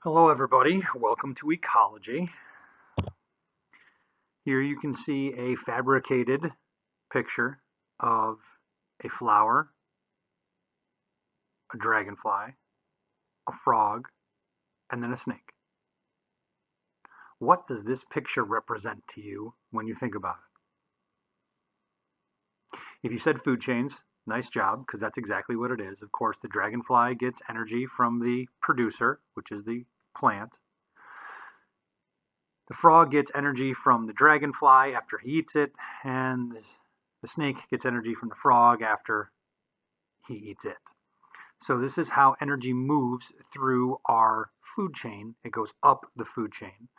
Hello everybody, welcome to Ecology. Here you can see a fabricated picture of a flower, a dragonfly, a frog, and then a snake. What does this picture represent to you when you think about it? If you said food chains, nice job, because that's exactly what it is. Of course, the dragonfly gets energy from the producer, which is the plant. The frog gets energy from the dragonfly after he eats it, and the snake gets energy from the frog after he eats it. So this is how energy moves through our food chain. It goes up the food chain,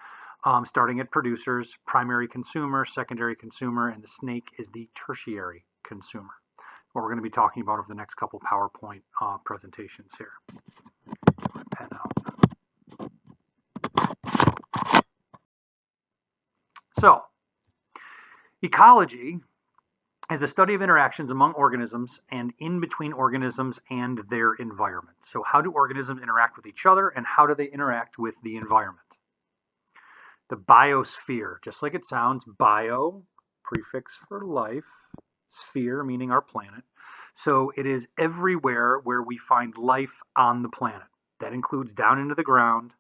starting at producers, primary consumer, secondary consumer, and the snake is the tertiary consumer. What we're going to be talking about over the next couple PowerPoint presentations here. Pen out. So, ecology is the study of interactions among organisms and in between organisms and their environment. So how do organisms interact with each other and how do they interact with the environment? The biosphere, just like it sounds, bio, prefix for life, sphere meaning our planet. So it is everywhere where we find life on the planet. That includes down into the ground.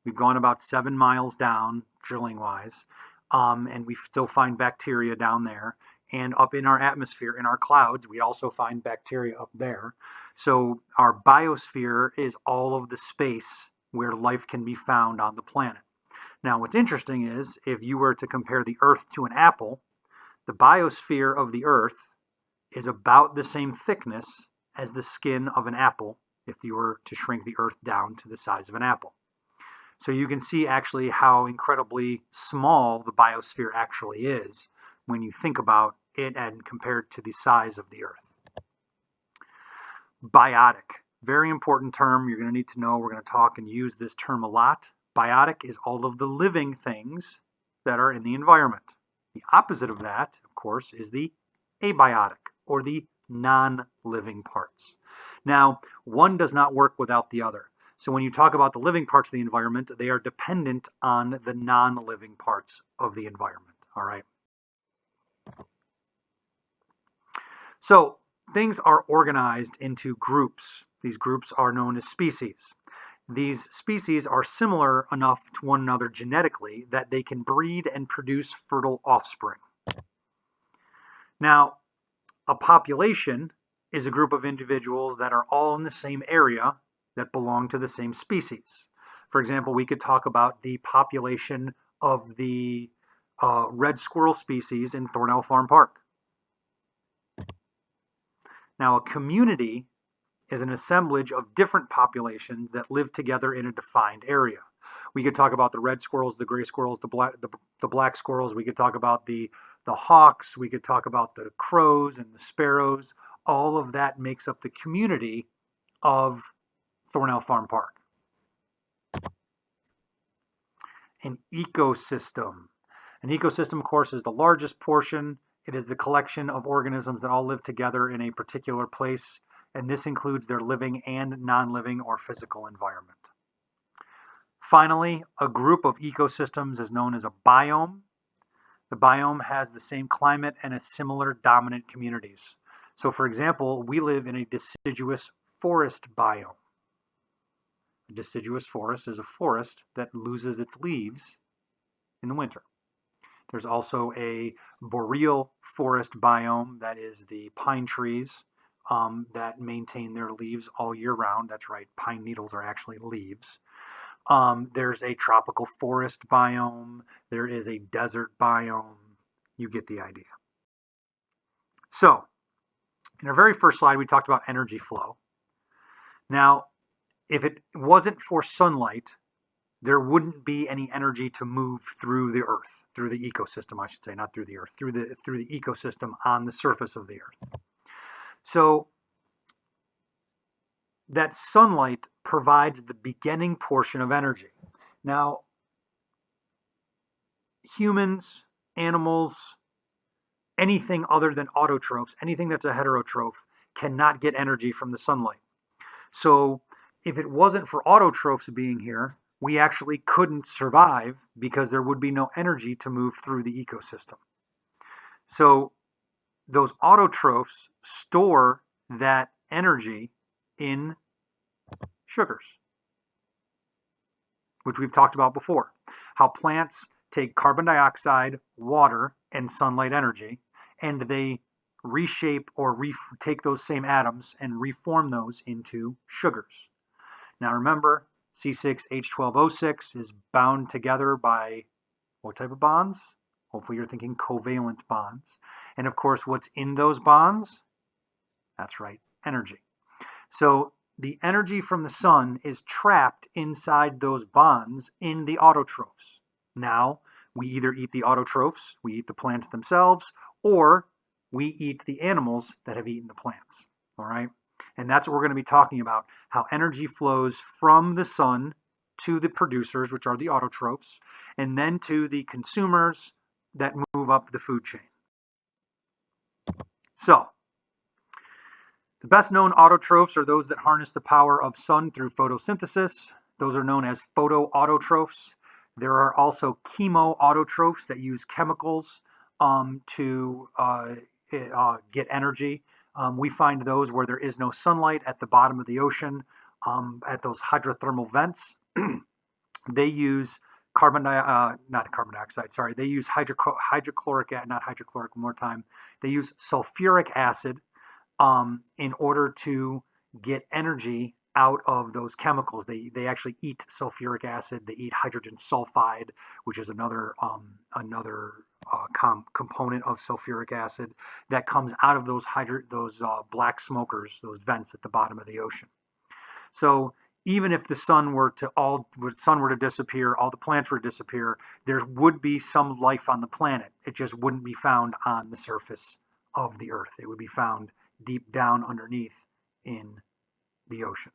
We've gone about 7 miles down, drilling wise, and we still find bacteria down there. And up in our atmosphere, in our clouds, we also find bacteria up there. So our biosphere is all of the space where life can be found on the planet. Now, what's interesting is if you were to compare the Earth to an apple, the biosphere of the Earth is about the same thickness as the skin of an apple if you were to shrink the Earth down to the size of an apple. So you can see actually how incredibly small the biosphere actually is when you think about it and compared to the size of the Earth. Biotic, very important term you're going to need to know. We're going to talk and use this term a lot. Biotic is all of the living things that are in the environment. The opposite of that, of course, is the abiotic, or the non-living parts. Now, one does not work without the other. So when you talk about the living parts of the environment, they are dependent on the non-living parts of the environment, all right? So things are organized into groups. These groups are known as species. These species are similar enough to one another genetically that they can breed and produce fertile offspring. Now, a population is a group of individuals that are all in the same area that belong to the same species. For example, we could talk about the population of the red squirrel species in Thornell Farm Park. Now, a community is an assemblage of different populations that live together in a defined area. We could talk about the red squirrels, the gray squirrels, the black squirrels. We could talk about the hawks. We could talk about the crows and the sparrows. All of that makes up the community of Thornell Farm Park. An ecosystem. An ecosystem, of course, is the largest portion. It is the collection of organisms that all live together in a particular place, and this includes their living and non-living or physical environment. Finally, a group of ecosystems is known as a biome. The biome has the same climate and a similar dominant communities. So, for example, we live in a deciduous forest biome. A deciduous forest is a forest that loses its leaves in the winter. There's also a boreal forest biome, that is the pine trees that maintain their leaves all year round. That's right, pine needles are actually leaves. There's a tropical forest biome. There is a desert biome. You get the idea. So, in our very first slide, we talked about energy flow. Now, if it wasn't for sunlight, there wouldn't be any energy to move through the earth, through the ecosystem, I should say, not through the earth, through the ecosystem on the surface of the earth. So that sunlight provides the beginning portion of energy. Now, humans, animals, anything other than autotrophs, anything that's a heterotroph, cannot get energy from the sunlight. So if it wasn't for autotrophs being here, we actually couldn't survive because there would be no energy to move through the ecosystem. So those autotrophs store that energy in sugars, which we've talked about before. How plants take carbon dioxide, water, and sunlight energy, and they reshape or take those same atoms and reform those into sugars. Now remember, C6H12O6 is bound together by what type of bonds? Hopefully you're thinking covalent bonds. And of course, what's in those bonds? That's right, energy. So the energy from the sun is trapped inside those bonds in the autotrophs. Now, we either eat the autotrophs, we eat the plants themselves, or we eat the animals that have eaten the plants. All right? And that's what we're going to be talking about, how energy flows from the sun to the producers, which are the autotrophs, and then to the consumers that move up the food chain. So, the best known autotrophs are those that harness the power of sun through photosynthesis. Those are known as photoautotrophs. There are also chemoautotrophs that use chemicals to get energy. We find those where there is no sunlight at the bottom of the ocean, at those hydrothermal vents. They use not carbon dioxide, sorry. They use hydrochloric, not hydrochloric, one more time. They use sulfuric acid in order to get energy out of those chemicals. They actually eat sulfuric acid. They eat hydrogen sulfide, which is another component of sulfuric acid that comes out of those black smokers, those vents at the bottom of the ocean. So even if the sun were to disappear, all the plants were to disappear, there would be some life on the planet. It just wouldn't be found on the surface of the earth. It would be found deep down underneath in the oceans.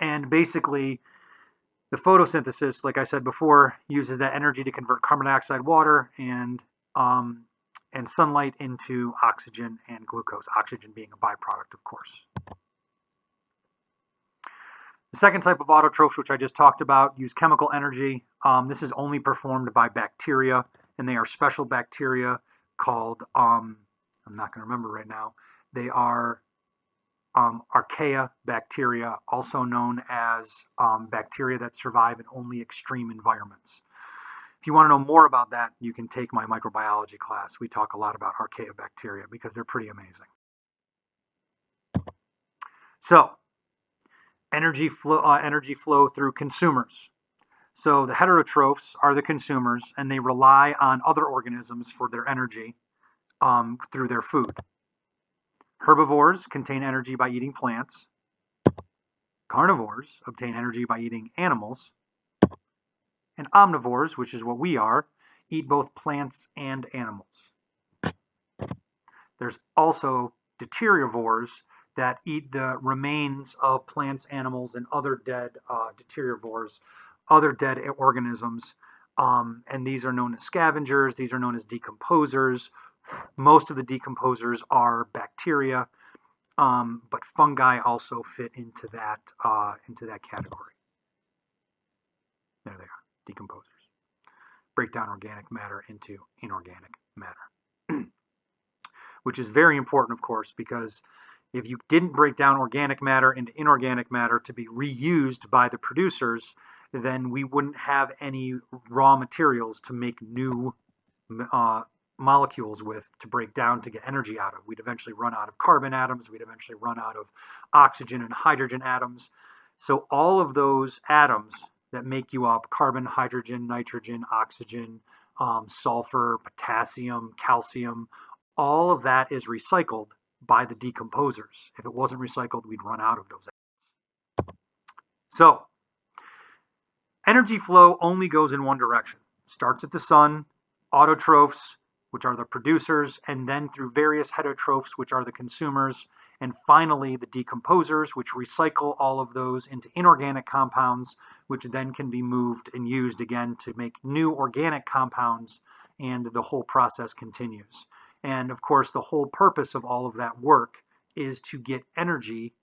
And basically, the photosynthesis, like I said before, uses that energy to convert carbon dioxide, water, and sunlight into oxygen and glucose, oxygen being a byproduct, of course. The second type of autotrophs, which I just talked about, use chemical energy. This is only performed by bacteria, and they are special bacteria called, I'm not going to remember right now, they are archaea bacteria, also known as bacteria that survive in only extreme environments. If you want to know more about that, you can take my microbiology class. We talk a lot about archaea bacteria because they're pretty amazing. So, energy flow through consumers. So the heterotrophs are the consumers, and they rely on other organisms for their energy through their food. Herbivores contain energy by eating plants. Carnivores obtain energy by eating animals. And omnivores, which is what we are, eat both plants and animals. There's also detritivores that eat the remains of plants, animals, and other dead detritivores, other dead organisms. And these are known as scavengers. These are known as decomposers. Most of the decomposers are bacteria, but fungi also fit into that category. There they are, decomposers. Break down organic matter into inorganic matter, which is very important, of course, because if you didn't break down organic matter into inorganic matter to be reused by the producers, then we wouldn't have any raw materials to make new molecules with to break down to get energy out of. We'd eventually run out of carbon atoms. We'd eventually run out of oxygen and hydrogen atoms. So all of those atoms that make you up, carbon, hydrogen, nitrogen, oxygen, sulfur, potassium, calcium, all of that is recycled by the decomposers. If it wasn't recycled, we'd run out of those atoms. So energy flow only goes in one direction. Starts at the sun, autotrophs, which are the producers, and then through various heterotrophs, which are the consumers, and finally the decomposers, which recycle all of those into inorganic compounds, which then can be moved and used again to make new organic compounds, and the whole process continues. And of course, the whole purpose of all of that work is to get energy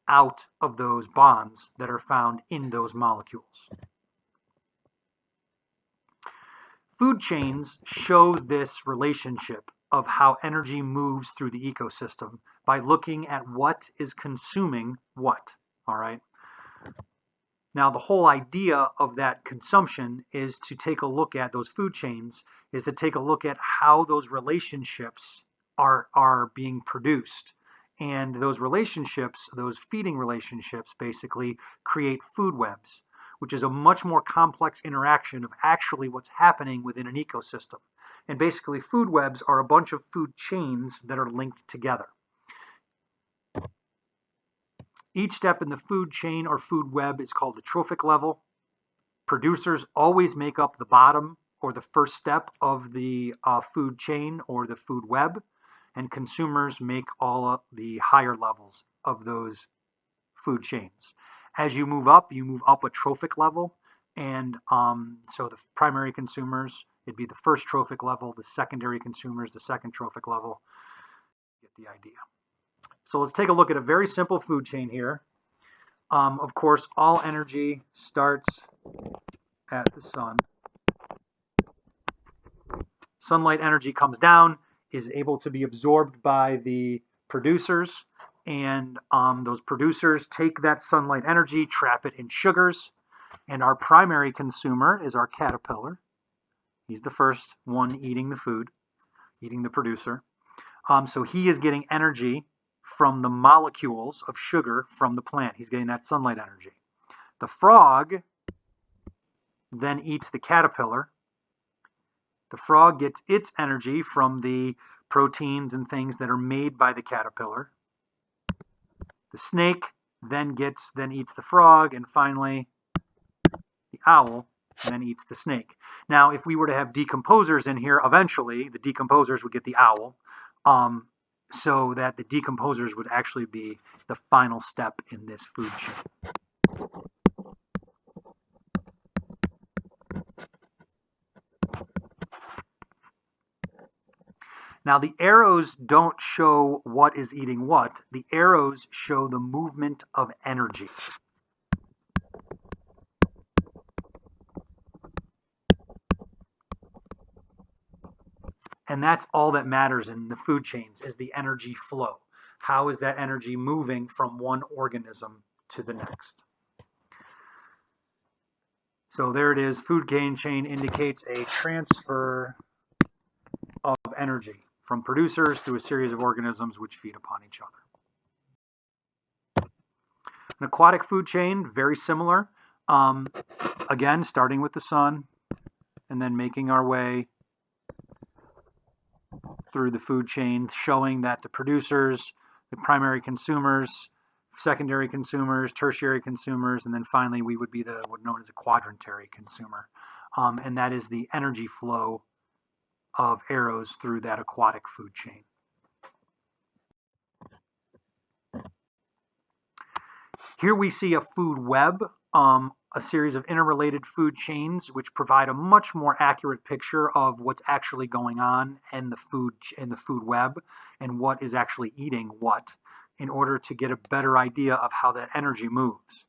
out of those bonds that are found in those molecules. Food chains show this relationship of how energy moves through the ecosystem by looking at what is consuming what, all right? Now, the whole idea of that consumption is to take a look at those food chains, is to take a look at how those relationships are being produced. And those relationships, those feeding relationships, basically create food webs, which is a much more complex interaction of actually what's happening within an ecosystem. And basically, food webs are a bunch of food chains that are linked together. Each step in the food chain or food web is called the trophic level. Producers always make up the bottom or the first step of the food chain or the food web, and consumers make all of the higher levels of those food chains. As you move up a trophic level, and so the primary consumers, it'd be the first trophic level, the secondary consumers, the second trophic level. Get the idea. So let's take a look at a very simple food chain here. Of course, all energy starts at the sun. Sunlight energy comes down, is able to be absorbed by the producers, and those producers take that sunlight energy, trap it in sugars, and our primary consumer is our caterpillar. He's the first one eating the food, eating the producer. So he is getting energy from the molecules of sugar from the plant. He's getting that sunlight energy. The frog then eats the caterpillar. The frog gets its energy from the proteins and things that are made by the caterpillar. The snake then eats the frog, and finally the owl then eats the snake. Now, if we were to have decomposers in here, eventually the decomposers would get the owl, so that the decomposers would actually be the final step in this food chain. Now, the arrows don't show what is eating what. The arrows show the movement of energy. And that's all that matters in the food chains, is the energy flow. How is that energy moving from one organism to the next? So there it is. Food chain indicates a transfer of energy from producers to a series of organisms which feed upon each other. An aquatic food chain, very similar. Again, starting with the sun and then making our way through the food chain, showing that the producers, the primary consumers, secondary consumers, tertiary consumers, and then finally we would be what's known as a quadrantary consumer. And that is the energy flow of arrows through that aquatic food chain. Here we see a food web, a series of interrelated food chains which provide a much more accurate picture of what's actually going on in the food web and what is actually eating what, in order to get a better idea of how that energy moves.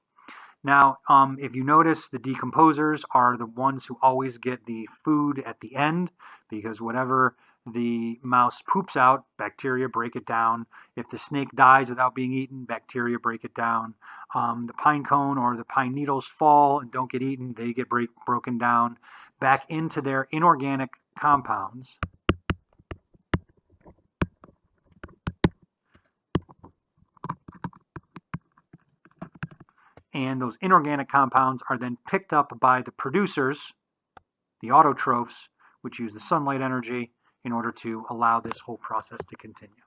Now, if you notice, the decomposers are the ones who always get the food at the end, because whatever the mouse poops out, bacteria break it down. If the snake dies without being eaten, bacteria break it down. The pine cone or the pine needles fall and don't get eaten, they get broken down back into their inorganic compounds. And those inorganic compounds are then picked up by the producers, the autotrophs, which use the sunlight energy in order to allow this whole process to continue.